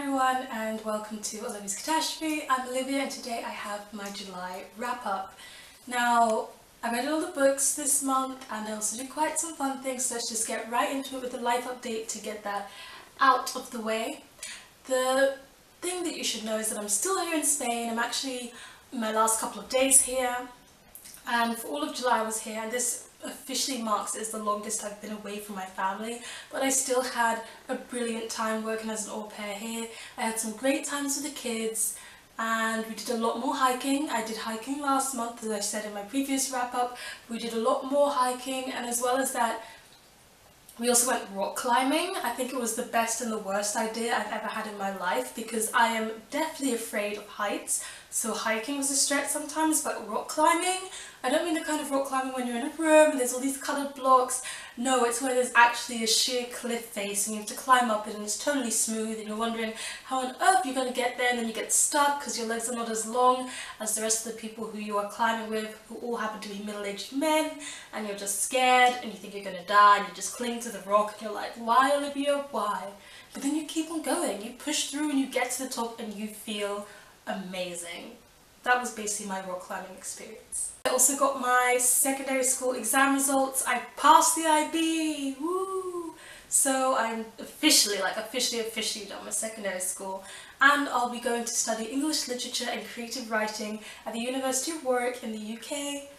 everyone and welcome to Olivia's Catastrophe. I'm Olivia and today I have my July wrap-up. Now, I read all the books this month and I also did quite some fun things, so let's just get right into it with a life update to get that out of the way. The thing that you should know is that I'm still here in Spain. I'm actually in my last couple of days here, and for all of July I was here, and this officially marks it as the longest I've been away from my family, but I still had a brilliant time working as an au pair here. I had some great times with the kids and we did a lot more hiking. I did hiking last month, as I said in my previous wrap up. We did a lot more hiking, and as well as that we also went rock climbing. I think it was the best and the worst idea I've ever had in my life because I am definitely afraid of heights. So hiking was a stretch sometimes, but rock climbing, I don't mean the kind of rock climbing when you're in a room and there's all these coloured blocks. No, it's where there's actually a sheer cliff face and you have to climb up it and it's totally smooth and you're wondering how on earth you're going to get there, and then you get stuck because your legs are not as long as the rest of the people who you are climbing with, who all happen to be middle-aged men, and you're just scared and you think you're going to die and you just cling to the rock and you're like, why Olivia, why? But then you keep on going, you push through and you get to the top and you feel amazing. That was basically my rock climbing experience. I also got my secondary school exam results. I passed the IB, woo! So I'm officially done with secondary school, and I'll be going to study English literature and creative writing at the University of Warwick in the UK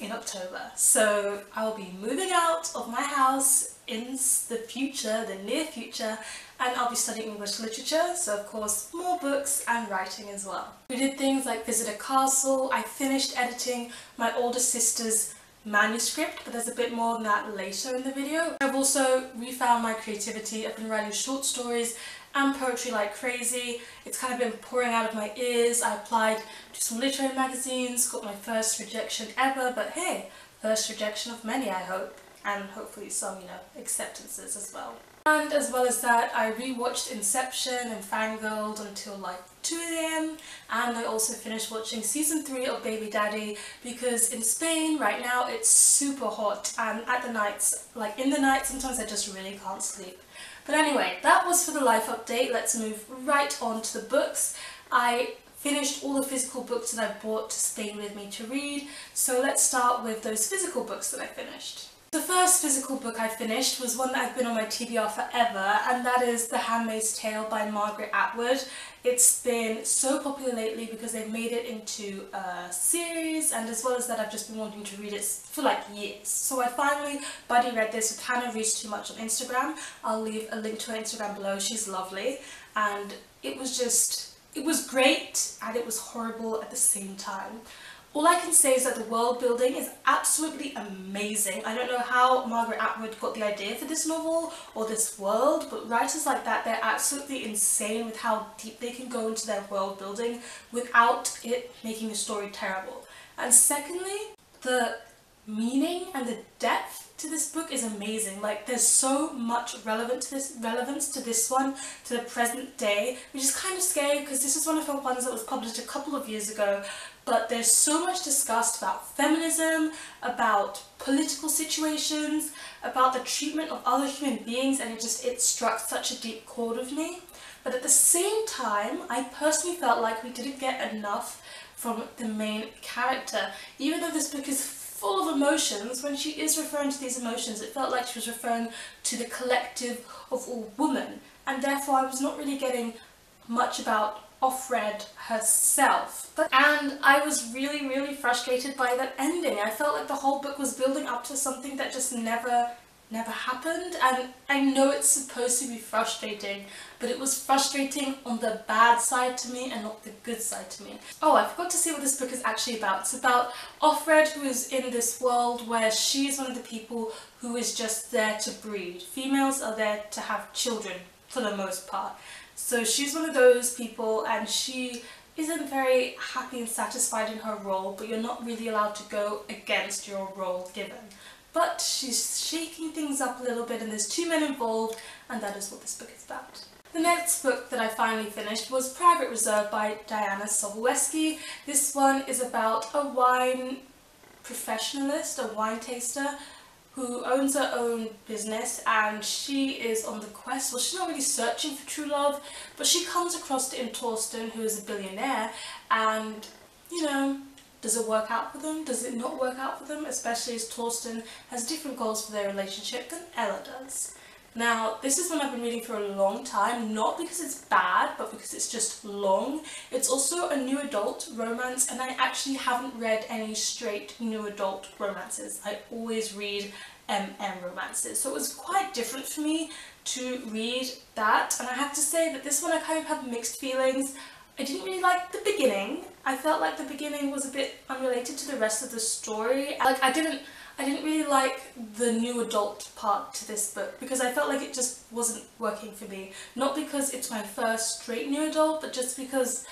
in October. So I'll be moving out of my house in the future, the near future, and I'll be studying English literature, so of course more books and writing as well. We did things like visit a castle. I finished editing my older sister's manuscript, but there's a bit more than that later in the video. I've also refound my creativity. I've been writing short stories and poetry like crazy. It's kind of been pouring out of my ears. I applied to some literary magazines, got my first rejection ever, but hey, first rejection of many, I hope, and hopefully some, acceptances as well. And as well as that, I rewatched Inception and fangirled until like 2 AM, and I also finished watching season 3 of Baby Daddy because in Spain right now it's super hot, and at the nights, like in the night, sometimes I just really can't sleep. But anyway, that was for the life update. Let's move right on to the books. I finished all the physical books that I brought to Spain with me to read, so let's start with those physical books that I finished. The first physical book I finished was one that I've been on my TBR forever, and that is The Handmaid's Tale by Margaret Atwood. It's been so popular lately because they've made it into a series, and as well as that I've just been wanting to read it for like years. So I finally buddy read this with Hannah Reached Too Much on Instagram. I'll leave a link to her Instagram below. She's lovely, and it was great and it was horrible at the same time. All I can say is that the world building is absolutely amazing. I don't know how Margaret Atwood got the idea for this novel or this world, but writers like that, they're absolutely insane with how deep they can go into their world building without it making the story terrible. And secondly, the meaning and the depth to this book is amazing. Like, there's so much relevance to this one, to the present day, which is kind of scary because this is one of her ones that was published a couple of years ago, but there's so much discussed about feminism, about political situations, about the treatment of other human beings, and it struck such a deep chord with me. But at the same time, I personally felt like we didn't get enough from the main character. Even though this book is full of emotions, when she is referring to these emotions, it felt like she was referring to the collective of all women, and therefore I was not really getting much about Offred herself. And I was really frustrated by that ending. I felt like the whole book was building up to something that just never happened, and I know it's supposed to be frustrating, but it was frustrating on the bad side to me and not the good side to me. Oh, I forgot to say what this book is actually about. It's about Offred, who is in this world where she is one of the people who is just there to breed. Females are there to have children for the most part. So she's one of those people, and she isn't very happy and satisfied in her role, but you're not really allowed to go against your role given. But she's shaking things up a little bit, and there's 2 men involved, and that is what this book is about. The next book that I finally finished was Private Reserve by Diana Sobolewski. This one is about a wine professionalist, a wine taster, who owns her own business, and she is on the quest. Well, she's not really searching for true love, but she comes across Tim Torsten, who is a billionaire, and, you know, does it work out for them? Does it not work out for them? Especially as Torsten has different goals for their relationship than Ella does. Now, this is one I've been reading for a long time, not because it's bad, but because it's just long. It's also a new adult romance, and I actually haven't read any straight new adult romances. I always read romances, so it was quite different for me to read that, and I have to say that this one I kind of have mixed feelings. I didn't really like the beginning. I felt like the beginning was a bit unrelated to the rest of the story. Like, I didn't really like the new adult part to this book because I felt like it just wasn't working for me. Not because it's my first straight new adult, but just because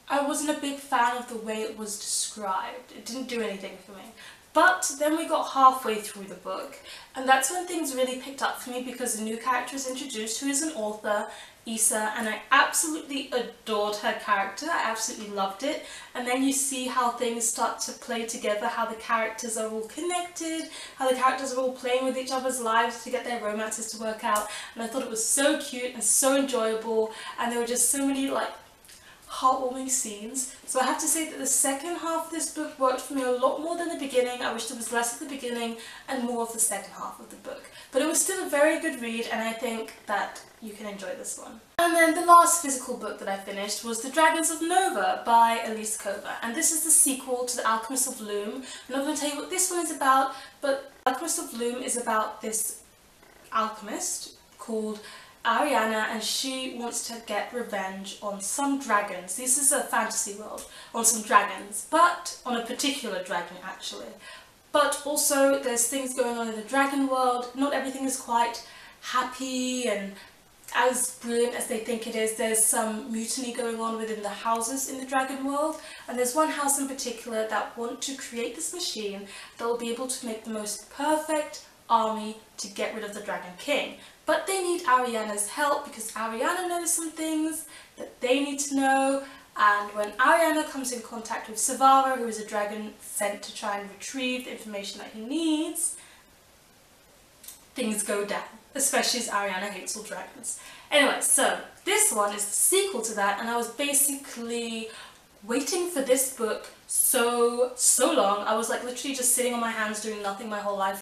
I wasn't a big fan of the way it was described. It didn't do anything for me. But then we got halfway through the book, and that's when things really picked up for me because a new character is introduced who is an author, Issa, and I absolutely adored her character. I absolutely loved it. And then you see how things start to play together, how the characters are all connected, how the characters are all playing with each other's lives to get their romances to work out. And I thought it was so cute and so enjoyable, and there were just so many like heartwarming scenes. So I have to say that the second half of this book worked for me a lot more than the beginning. I wish there was less at the beginning and more of the second half of the book. But it was still a very good read, and I think that you can enjoy this one. And then the last physical book that I finished was The Dragons of Nova by Elise Kova, and this is the sequel to The Alchemist of Loom. I'm not going to tell you what this one is about, but Alchemist of Loom is about this alchemist called Ariana, and she wants to get revenge on some dragons. This is a fantasy world, on some dragons, but on a particular dragon actually. But also there's things going on in the dragon world. Not everything is quite happy and as brilliant as they think it is. There's some mutiny going on within the houses in the dragon world, and there's one house in particular that want to create this machine that will be able to make the most perfect army to get rid of the Dragon King. But they need Ariana's help because Ariana knows some things that they need to know, and when Ariana comes in contact with Savara, who is a dragon sent to try and retrieve the information that he needs, things go down, especially as Ariana hates all dragons. Anyway, so this one is the sequel to that, and I was basically waiting for this book so long. I was like literally just sitting on my hands doing nothing my whole life.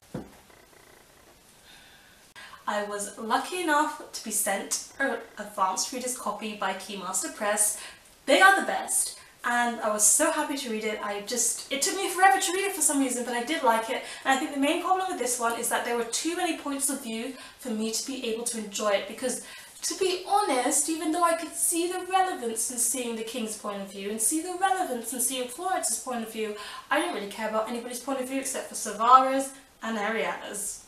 I was lucky enough to be sent an advanced reader's copy by Keymaster Press. They are the best, and I was so happy to read it. It took me forever to read it for some reason, but I did like it. And I think the main problem with this one is that there were too many points of view for me to be able to enjoy it, because to be honest, even though I could see the relevance in seeing the King's point of view and see the relevance in seeing Florence's point of view, I didn't really care about anybody's point of view except for Savara's and Ariana's.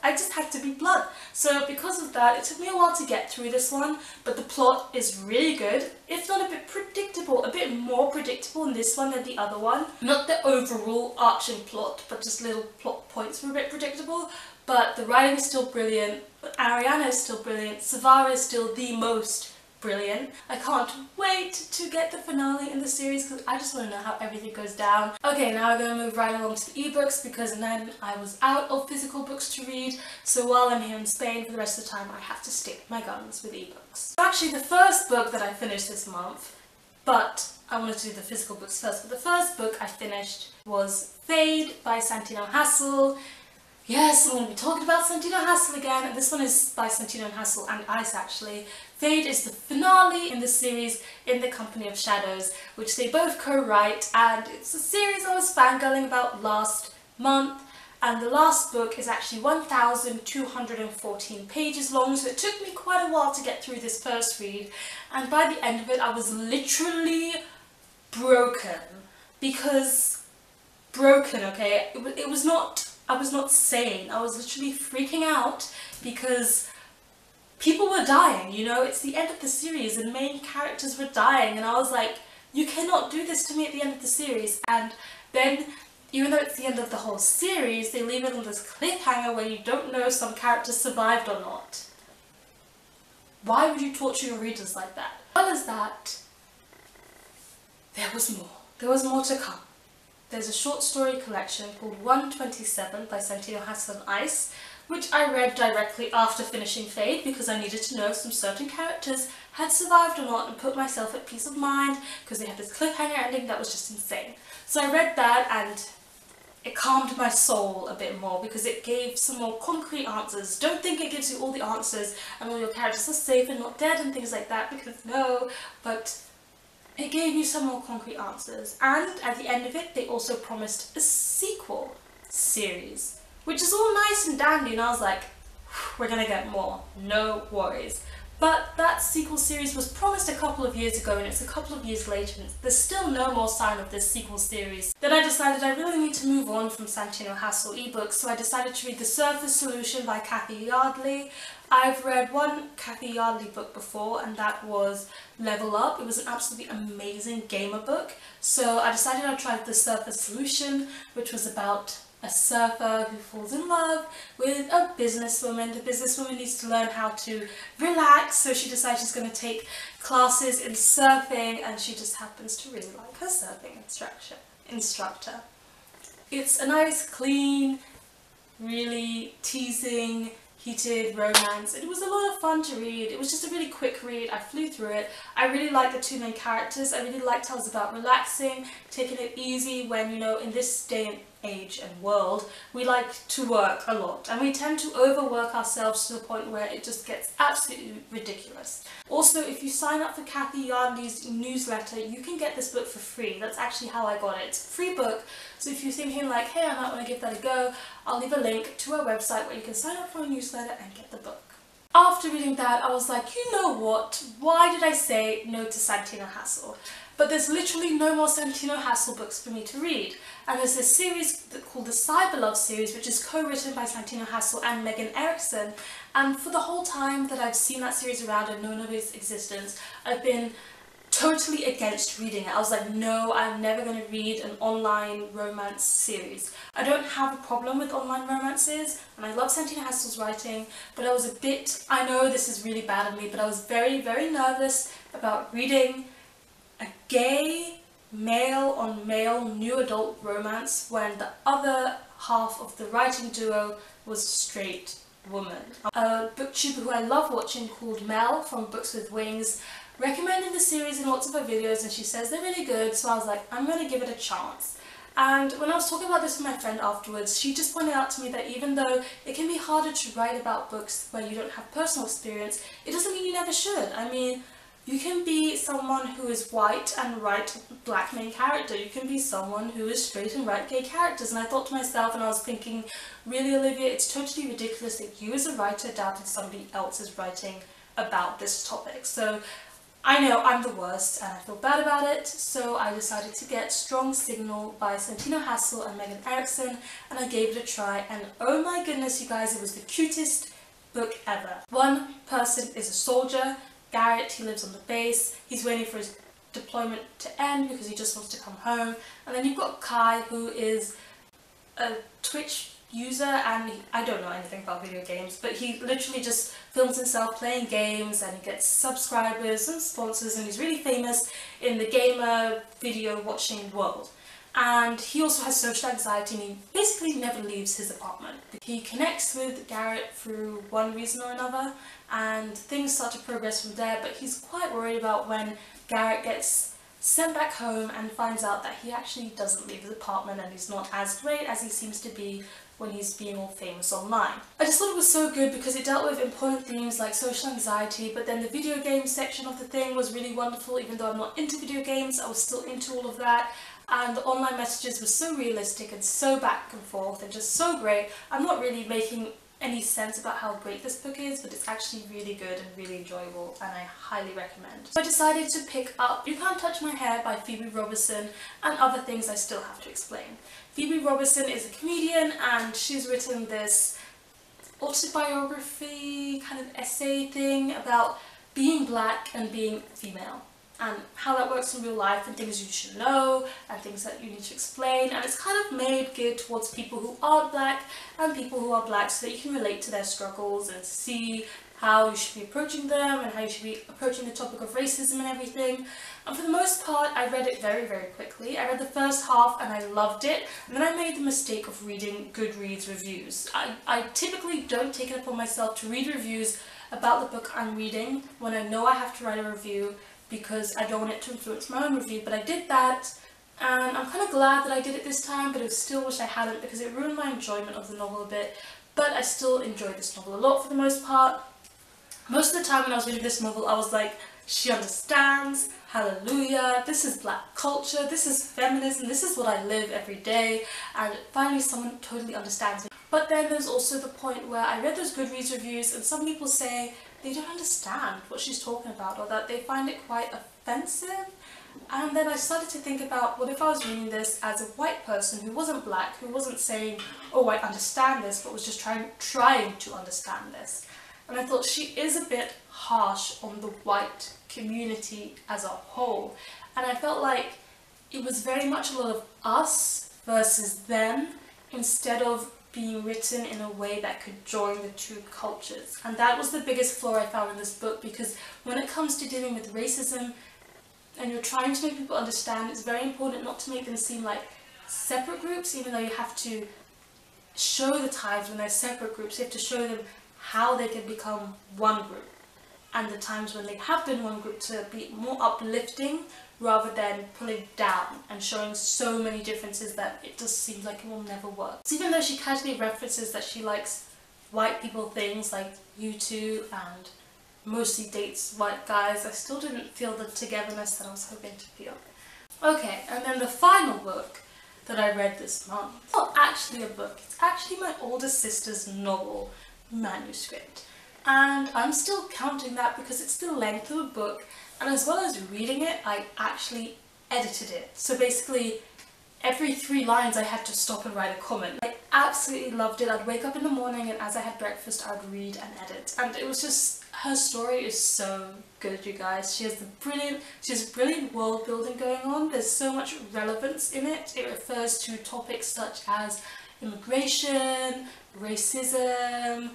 I just had to be blunt. So because of that, it took me a while to get through this one, but the plot is really good. If not a bit predictable, a bit more predictable in this one than the other one. Not the overall arching plot, but just little plot points were a bit predictable. But the writing is still brilliant, Ariana is still brilliant, Savara is still the most brilliant. I can't wait to get the finale in the series because I just want to know how everything goes down. Okay, now we're going to move right along to the ebooks because then I was out of physical books to read, so while I'm here in Spain for the rest of the time I have to stick my guns with ebooks. Actually, the first book that I finished this month, but I wanted to do the physical books first, but the first book I finished was Fade by Santino Hassel. Yes, I'm going to be talking about Santino Hassel again, and this one is by Santino Hassel and Ice actually. Fade is the finale in the series In the Company of Shadows, which they both co-write, and it's a series I was fangirling about last month, and the last book is actually 1,214 pages long, so it took me quite a while to get through this first read, and by the end of it I was literally broken. Because broken, okay? It was not... I was not sane. I was literally freaking out because people were dying, you know? It's the end of the series and main characters were dying, and I was like, you cannot do this to me at the end of the series. And then, even though it's the end of the whole series, they leave it on this cliffhanger where you don't know if some characters survived or not. Why would you torture your readers like that? As well as that, there was more. There was more to come. there's a short story collection called 127 by Santino Hassel and Ice, which I read directly after finishing Fade because I needed to know if some certain characters had survived or not and put myself at peace of mind because they had this cliffhanger ending that was just insane. So I read that and it calmed my soul a bit more because it gave some more concrete answers. Don't think it gives you all the answers and all your characters are safe and not dead and things like that, because no, but it gave you some more concrete answers. And at the end of it, they also promised a sequel series, which is all nice and dandy, and I was like, we're gonna get more, no worries. But that sequel series was promised a couple of years ago and it's a couple of years later and there's still no more sign of this sequel series. Then I decided I really need to move on from Santino Hassel ebooks, so I decided to read The Surface Solution by Cathy Yardley. I've read one Cathy Yardley book before and that was Level Up. It was an absolutely amazing gamer book, so I decided I'd try The Surface Solution, which was about a surfer who falls in love with a businesswoman. The businesswoman needs to learn how to relax, so she decides she's going to take classes in surfing, and she just happens to really like her surfing instructor. It's a nice, clean, really teasing, heated romance. It was a lot of fun to read. It was just a really quick read. I flew through it. I really liked the two main characters. I really liked how it was about relaxing, taking it easy when, you know, in this day and age and world, we like to work a lot and we tend to overwork ourselves to the point where it just gets absolutely ridiculous. Also, if you sign up for Cathy Yardley's newsletter, you can get this book for free. That's actually how I got it. It's a free book, so if you're thinking like, hey, I might want to give that a go, I'll leave a link to her website where you can sign up for a newsletter and get the book. After reading that, I was like, you know what, why did I say no to Santino Hassel? But there's literally no more Santino Hassel books for me to read. And there's this series called the Cyberlove series, which is co-written by Santino Hassel and Megan Erickson. And for the whole time that I've seen that series around and known of its existence, I've been totally against reading it. I was like, no, I'm never going to read an online romance series. I don't have a problem with online romances, and I love Santino Hassel's writing, but I was a bit, I know this is really bad of me, but I was very, very nervous about reading a gay male-on-male new adult romance when the other half of the writing duo was a straight woman. A booktuber who I love watching called Mel from Books with Wings recommended the series in lots of her videos, and she says they're really good, so I was like, I'm going to give it a chance. And when I was talking about this with my friend afterwards, she just pointed out to me that even though it can be harder to write about books where you don't have personal experience, it doesn't mean you never should. I mean, you can be someone who is white and write a black main character. You can be someone who is straight and write gay characters. And I thought to myself, and I was thinking, really, Olivia, it's totally ridiculous that you as a writer doubted somebody else's writing about this topic. So I know I'm the worst and I feel bad about it, so I decided to get Strong Signal by Santino Hassel and Megan Erickson, and I gave it a try, and oh my goodness, you guys, it was the cutest book ever. One person is a soldier, Garrett. He lives on the base, he's waiting for his deployment to end because he just wants to come home, and then you've got Kai, who is a Twitch user, and I don't know anything about video games, but he literally just films himself playing games and he gets subscribers and sponsors, and he's really famous in the gamer video watching world. And he also has social anxiety and he basically never leaves his apartment. He connects with Garrett through one reason or another, and things start to progress from there, but he's quite worried about when Garrett gets sent back home and finds out that he actually doesn't leave his apartment and he's not as great as he seems to be when he's being all famous online. I just thought it was so good because it dealt with important themes like social anxiety, but then the video game section of the thing was really wonderful. Even though I'm not into video games, I was still into all of that, and the online messages were so realistic and so back and forth and just so great. I'm not really making any sense about how great this book is, but it's actually really good and really enjoyable, and I highly recommend. So I decided to pick up You Can't Touch My Hair by Phoebe Robinson, and other things I still have to explain. Phoebe Robinson is a comedian, and she's written this autobiography kind of essay thing about being black and being female, and how that works in real life, and things you should know, and things that you need to explain, and it's kind of made geared towards people who aren't black and people who are black, so that you can relate to their struggles and see how you should be approaching them and how you should be approaching the topic of racism and everything. And for the most part, I read it very, very quickly. I read the first half and I loved it, and then I made the mistake of reading Goodreads reviews. I typically don't take it upon myself to read reviews about the book I'm reading when I know I have to write a review, because I don't want it to influence my own review, but I did that, and I'm kind of glad that I did it this time, but I still wish I hadn't, because it ruined my enjoyment of the novel a bit. But I still enjoyed this novel a lot for the most part. Most of the time when I was reading this novel, I was like, she understands, hallelujah, this is black culture, this is feminism, this is what I live every day, and finally someone totally understands me. But then there's also the point where I read those Goodreads reviews and some people say they don't understand what she's talking about, or that they find it quite offensive. And then I started to think about, what if I was reading this as a white person who wasn't black, who wasn't saying, oh, I understand this, but was just trying to understand this. And I thought she is a bit harsh on the white community as a whole. And I felt like it was very much a lot of us versus them, instead of being written in a way that could join the two cultures. And that was the biggest flaw I found in this book, because when it comes to dealing with racism and you're trying to make people understand, it's very important not to make them seem like separate groups, even though you have to show the times when they're separate groups. You have to show them how they can become one group, and the times when they have been one group, to be more uplifting rather than pulling down and showing so many differences that it just seems like it will never work. So even though she casually references that she likes white people things like you two and mostly dates white guys, I still didn't feel the togetherness that I was hoping to feel. Okay, and then the final book that I read this month, it's not actually a book, it's actually my older sister's novel manuscript. And I'm still counting that because it's the length of a book, and as well as reading it, I actually edited it. So basically, every 3 lines I had to stop and write a comment. I absolutely loved it. I'd wake up in the morning and as I had breakfast I would read and edit. And it was just, her story is so good, you guys. She has brilliant world building going on. There's so much relevance in it. It refers to topics such as immigration, racism,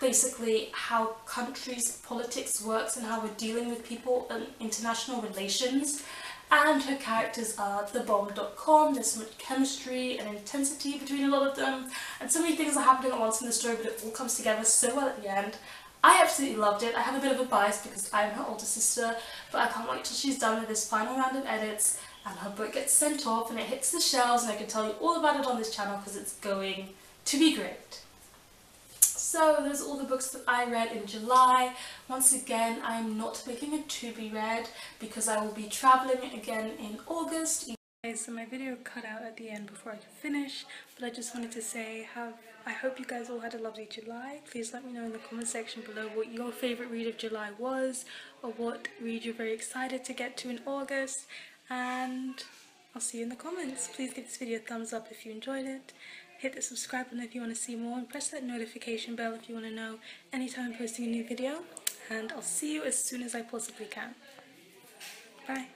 basically how countries' politics works and how we're dealing with people and international relations. And her characters are thebomb.com. There's so much chemistry and intensity between a lot of them, and so many things are happening at once in the story, but it all comes together so well at the end. I absolutely loved it. I have a bit of a bias because I'm her older sister, but I can't wait till she's done with this final round of edits and her book gets sent off and it hits the shelves, and I can tell you all about it on this channel because it's going to be great. So those are all the books that I read in July. Once again, I'm not making a to be read because I will be travelling again in August. Okay, so my video cut out at the end before I could finish, but I just wanted to say I hope you guys all had a lovely July. Please let me know in the comment section below what your favourite read of July was, or what read you're very excited to get to in August, and I'll see you in the comments. Please give this video a thumbs up if you enjoyed it. Hit the subscribe button if you want to see more, and press that notification bell if you want to know anytime I'm posting a new video. And I'll see you as soon as I possibly can. Bye.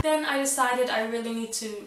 Then I decided I really need to